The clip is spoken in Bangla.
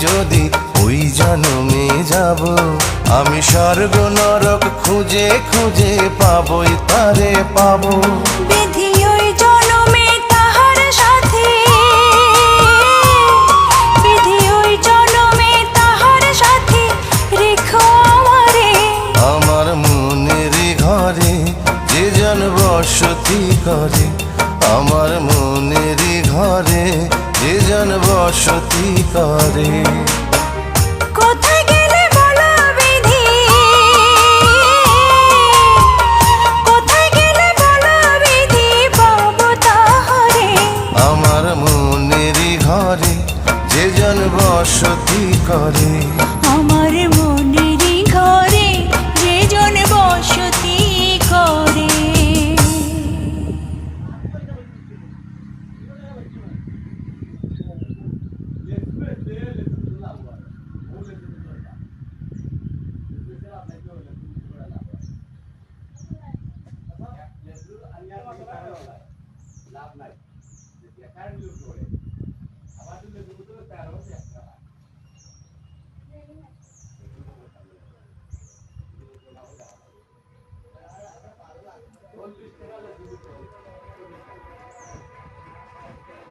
যদি ওই জন্মে যাব, আমি স্বর্গ নরক খুঁজে খুঁজে পাবই তারে পাবো। বিধি ওই জন্মে তাহার সাথে, বিধি ওই জন্মে তাহার সাথে রেখো আমারে। আমার মনের ঘরে যে জন বসতি করে, আমার মনের ঘরে যে জন বসতি করে। কোথায় গেলে বলো বিধি, কোথায় গেলে বলো বিধি পাবো তাহারে। আমার মনের ঘরে যে জন বসতি করে, আমার মনের ঘরে যে জন বসতি করে। লাভ নাই, কারেন্ট ইউজ করে আবার যদি